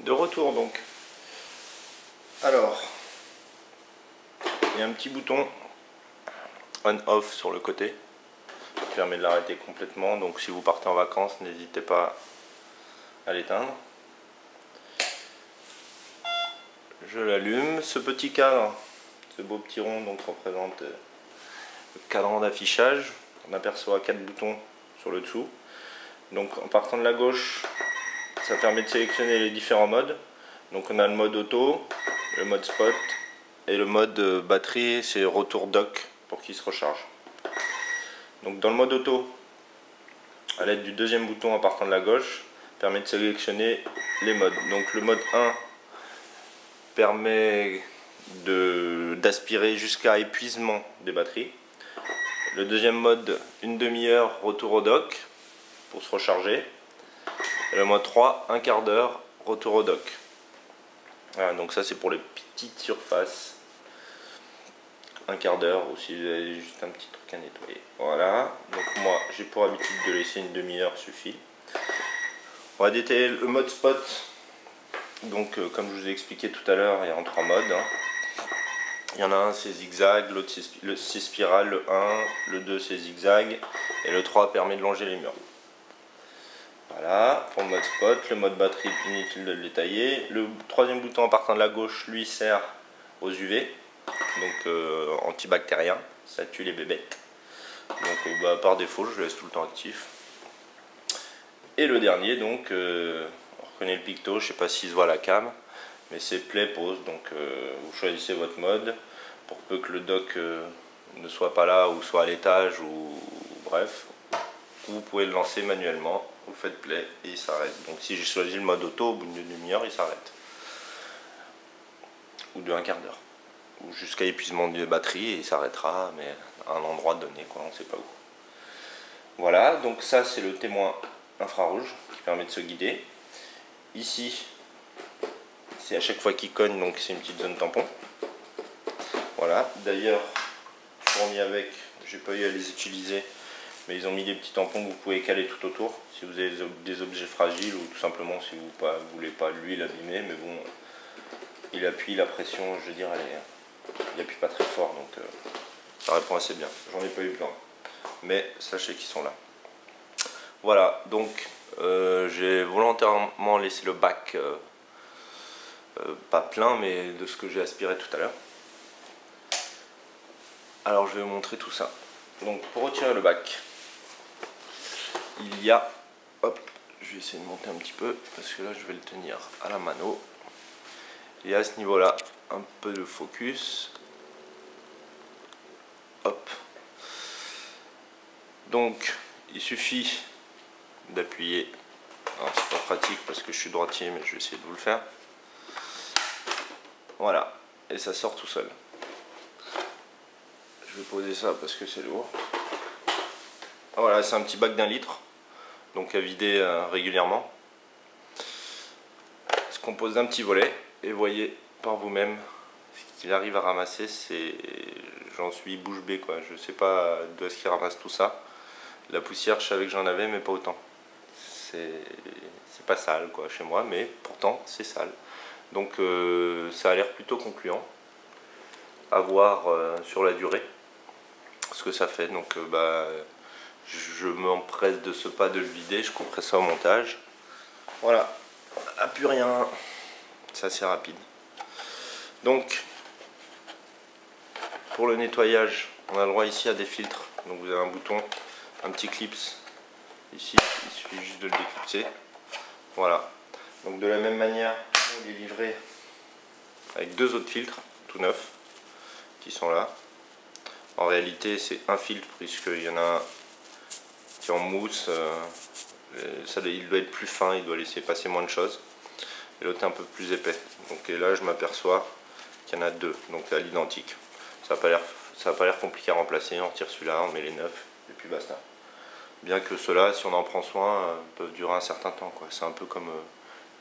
De retour donc. Alors, il y a un petit bouton on-off sur le côté qui permet de l'arrêter complètement. Donc si vous partez en vacances, n'hésitez pas à l'éteindre. Je l'allume. Ce petit cadre, ce beau petit rond donc représente le cadran d'affichage. On aperçoit 4 boutons sur le dessous. Donc en partant de la gauche, ça permet de sélectionner les différents modes. Donc on a le mode auto, le mode spot et le mode batterie, c'est retour dock pour qu'il se recharge. Donc dans le mode auto, à l'aide du deuxième bouton en partant de la gauche, permet de sélectionner les modes. Donc le mode 1 permet d'aspirer jusqu'à épuisement des batteries. Le deuxième mode, une demi-heure retour au dock pour se recharger. Et le mode 3, un quart d'heure retour au dock. Voilà, donc ça c'est pour les petites surfaces. Un quart d'heure, ou si vous avez juste un petit truc à nettoyer. Voilà, donc moi j'ai pour habitude de laisser une demi-heure suffit. On va détailler le mode spot. Donc comme je vous ai expliqué tout à l'heure, il y a en 3 modes. Il y en a un c'est zigzag, l'autre c'est spirale, le 1, le 2 c'est zigzag et le 3 permet de longer les murs. Voilà, pour le mode spot, le mode batterie, inutile de le détailler. Le troisième bouton en partant de la gauche, lui, sert aux UV, donc antibactérien, ça tue les bébêtes. Donc par défaut, je le laisse tout le temps actif. Et le dernier, donc, on reconnaît le picto, je ne sais pas s'il se voit à la cam, mais c'est play, pause, donc vous choisissez votre mode, pour peu que le dock ne soit pas là, ou soit à l'étage, ou bref. Vous pouvez le lancer manuellement, vous faites play et il s'arrête. Donc si j'ai choisi le mode auto, au bout d'une demi-heure il s'arrête. Ou de un quart d'heure. Ou jusqu'à épuisement de batterie et il s'arrêtera, mais à un endroit donné, quoi, on ne sait pas où. Voilà, donc ça c'est le témoin infrarouge qui permet de se guider. Ici, c'est à chaque fois qu'il cogne, donc c'est une petite zone tampon. Voilà, d'ailleurs, fourni avec, j'ai pas eu à les utiliser. Mais ils ont mis des petits tampons que vous pouvez caler tout autour si vous avez des objets fragiles ou tout simplement si vous ne voulez pas l'huile abîmer. Mais bon, il appuie la pression, je veux dire, il appuie pas très fort, donc ça répond assez bien. J'en ai pas eu plein, mais sachez qu'ils sont là. Voilà, donc j'ai volontairement laissé le bac pas plein, mais de ce que j'ai aspiré tout à l'heure. Alors je vais vous montrer tout ça. Donc pour retirer le bac, il y a, hop, je vais essayer de monter un petit peu parce que là je vais le tenir à la mano. Il y a à ce niveau là un peu de focus. Hop. Donc il suffit d'appuyer. C'est pas pratique parce que je suis droitier, mais je vais essayer de vous le faire. Voilà, et ça sort tout seul. Je vais poser ça parce que c'est lourd. Voilà, c'est un petit bac d'1 litre. Donc à vider régulièrement. Il se compose d'un petit volet et voyez par vous-même ce qu'il arrive à ramasser. J'en suis bouche bée, quoi. Je sais pas d'où est-ce qu'il ramasse tout ça. La poussière, je savais que j'en avais, mais pas autant. C'est pas sale, quoi, chez moi, mais pourtant c'est sale. Donc ça a l'air plutôt concluant à voir sur la durée ce que ça fait. Donc je m'empresse de ce pas de le vider, je couperai ça au montage. Voilà, ah, plus rien, c'est assez rapide. Donc, pour le nettoyage, on a le droit ici à des filtres. Donc vous avez un bouton, un petit clips ici, il suffit juste de le déclipser. Voilà, donc de la même manière, il est livré avec 2 autres filtres, tout neufs, qui sont là. En réalité, c'est un filtre, puisqu'il y en a un qui est en mousse, il doit être plus fin, il doit laisser passer moins de choses, et l'autre est un peu plus épais. Donc et là je m'aperçois qu'il y en a 2, donc à l'identique. Ça n'a pas l'air compliqué à remplacer, on retire celui-là, on met les neufs et puis basta. Bien que ceux-là, si on en prend soin, peuvent durer un certain temps, quoi. C'est un peu comme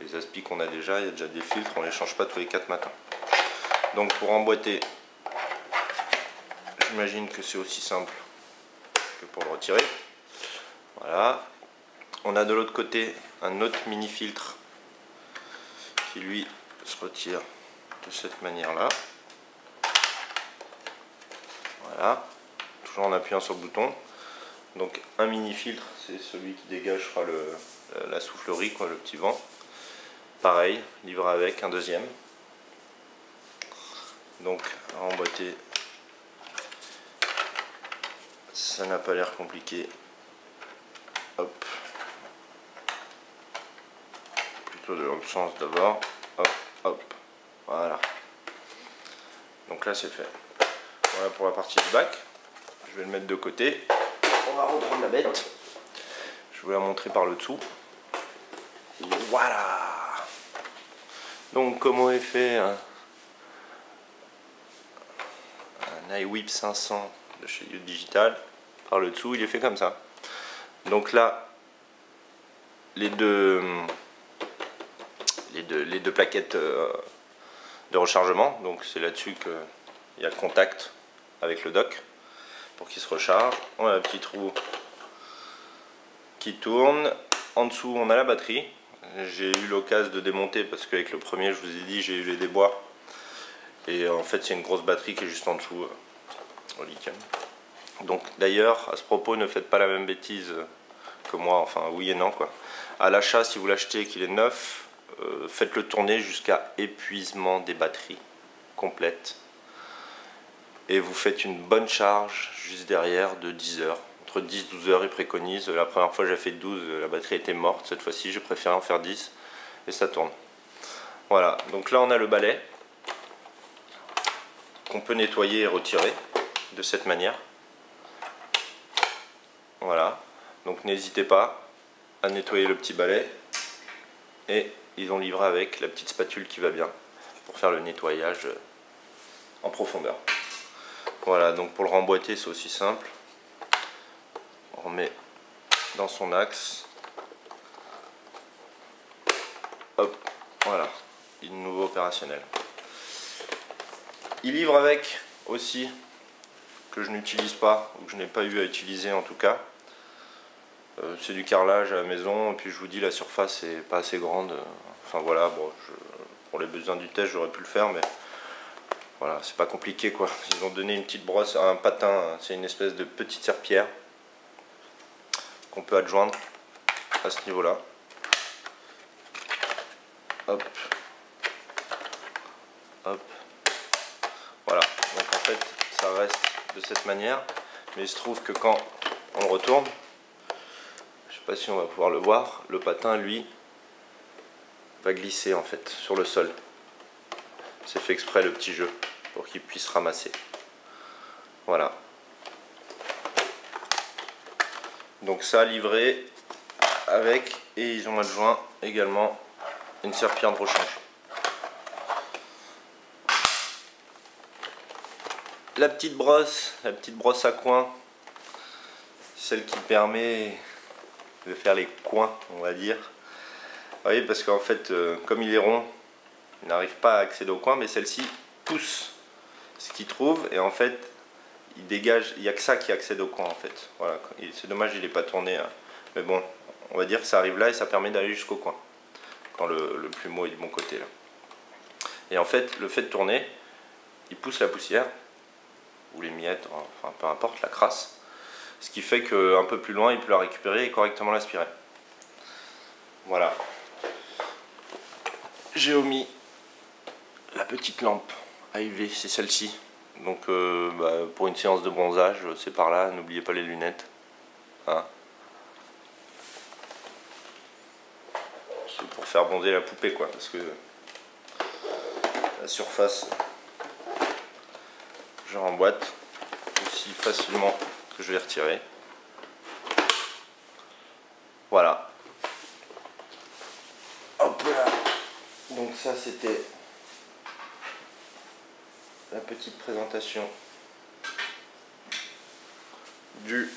les aspis qu'on a déjà, il y a déjà des filtres, on les change pas tous les 4 matins. Donc pour emboîter, j'imagine que c'est aussi simple que pour le retirer. Voilà. On a de l'autre côté un autre mini filtre qui lui se retire de cette manière-là. Voilà, toujours en appuyant sur le bouton. Donc un mini filtre, c'est celui qui dégagera la soufflerie, quoi, le petit vent. Pareil, livré avec un deuxième. Donc à emboîter, ça n'a pas l'air compliqué. Hop. Plutôt de l'autre sens d'abord. Hop, hop. Voilà. Donc là c'est fait. Voilà pour la partie du bac. Je vais le mettre de côté. On va reprendre la bête. Je vais la montrer par le dessous. Voilà. Donc comment est fait un iWhip 500 de chez You Digital? Par le dessous, il est fait comme ça. Donc là, les deux plaquettes de rechargement. Donc c'est là-dessus qu'il y a le contact avec le dock pour qu'il se recharge. On a un petit trou qui tourne. En dessous, on a la batterie. J'ai eu l'occasion de démonter parce qu'avec le premier, je vous ai dit, j'ai eu les déboires. Et en fait, c'est une grosse batterie qui est juste en dessous au lithium. Donc d'ailleurs, à ce propos, ne faites pas la même bêtise que moi. Enfin, oui et non, quoi. À l'achat, si vous l'achetez et qu'il est neuf, faites-le tourner jusqu'à épuisement des batteries complètes. Et vous faites une bonne charge juste derrière de 10 heures. Entre 10 et 12 heures, ils préconisent. La première fois, j'ai fait 12, la batterie était morte. Cette fois-ci, j'ai préféré en faire 10 et ça tourne. Voilà, donc là, on a le balai qu'on peut nettoyer et retirer de cette manière. Voilà, donc n'hésitez pas à nettoyer le petit balai. Et ils ont livré avec la petite spatule qui va bien pour faire le nettoyage en profondeur. Voilà, donc pour le remboîter, c'est aussi simple. On remet dans son axe. Hop, voilà, il est de nouveau opérationnel. Il livre avec aussi, que je n'utilise pas, ou que je n'ai pas eu à utiliser en tout cas. C'est du carrelage à la maison, et puis je vous dis, la surface n'est pas assez grande. Enfin voilà, bon, pour les besoins du test, j'aurais pu le faire, mais voilà, c'est pas compliqué quoi. Ils ont donné une petite brosse, un patin, c'est une espèce de petite serpillière qu'on peut adjoindre à ce niveau-là. Hop. Hop. Voilà, donc en fait, ça reste de cette manière, mais il se trouve que quand on le retourne, je sais pas si on va pouvoir le voir, le patin, lui, va glisser en fait sur le sol. C'est fait exprès le petit jeu pour qu'il puisse ramasser. Voilà. Donc ça livré avec, et ils ont adjoint également une serpillière de rechange. La petite brosse à coin, celle qui permet de faire les coins, on va dire. Vous voyez, parce qu'en fait, comme il est rond, il n'arrive pas à accéder au coin, mais celle-ci pousse ce qu'il trouve, et en fait, il dégage, il n'y a que ça qui accède au coin, en fait. Voilà, c'est dommage, il n'est pas tourné, hein. Mais bon, on va dire que ça arrive là, et ça permet d'aller jusqu'au coin, quand le plumeau est du bon côté, là. Et en fait, le fait de tourner, il pousse la poussière, ou les miettes, enfin peu importe, la crasse, ce qui fait qu'un peu plus loin, il peut la récupérer et correctement l'aspirer. Voilà. J'ai omis la petite lampe AIV, c'est celle-ci. Donc pour une séance de bronzage, c'est par là, n'oubliez pas les lunettes. Hein, c'est pour faire bronzer la poupée quoi, parce que la surface, je remboîte aussi facilement que je l'ai retiré. Voilà. Hop là. Donc ça c'était la petite présentation du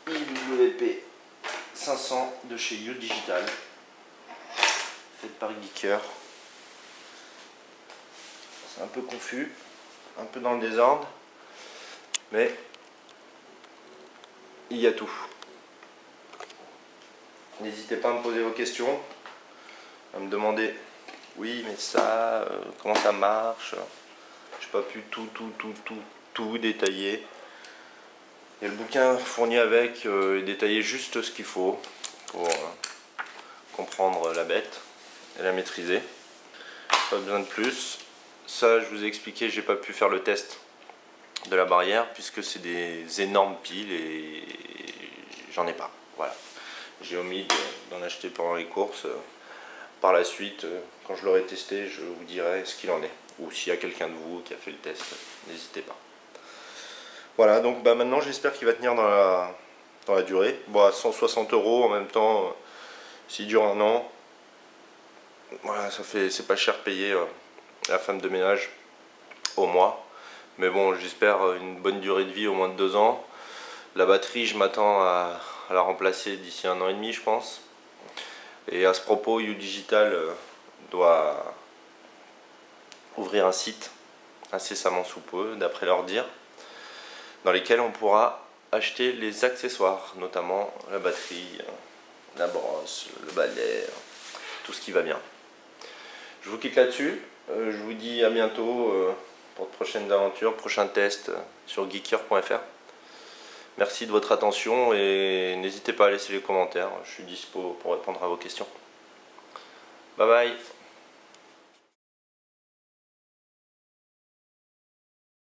iWP 500 de chez You Digital, fait par Geeker. C'est un peu confus, un peu dans le désordre, mais il y a tout. N'hésitez pas à me poser vos questions, à me demander oui mais ça, comment ça marche. J'ai pas pu tout détailler. Et le bouquin fourni avec est détaillé juste ce qu'il faut pour comprendre la bête et la maîtriser. Pas besoin de plus. Ça, je vous ai expliqué, j'ai pas pu faire le test de la barrière puisque c'est des énormes piles et j'en ai pas. Voilà. J'ai omis d'en acheter pendant les courses. Par la suite, quand je l'aurai testé, je vous dirai ce qu'il en est. Ou s'il y a quelqu'un de vous qui a fait le test, n'hésitez pas. Voilà, donc maintenant j'espère qu'il va tenir dans la durée. Bon, à 160 € en même temps, s'il dure un an, voilà, c'est pas cher payé à la femme de ménage au mois. Mais bon, j'espère une bonne durée de vie, au moins de 2 ans. La batterie, je m'attends à la remplacer d'ici 1 an et demi, je pense. Et à ce propos, YouDigital doit ouvrir un site incessamment sous peu, d'après leur dire, dans lesquels on pourra acheter les accessoires, notamment la batterie, la brosse, le balai, tout ce qui va bien. Je vous quitte là-dessus, je vous dis à bientôt pour de prochaines aventures, prochains tests sur geeker.fr. Merci de votre attention et n'hésitez pas à laisser les commentaires, je suis dispo pour répondre à vos questions. Bye bye.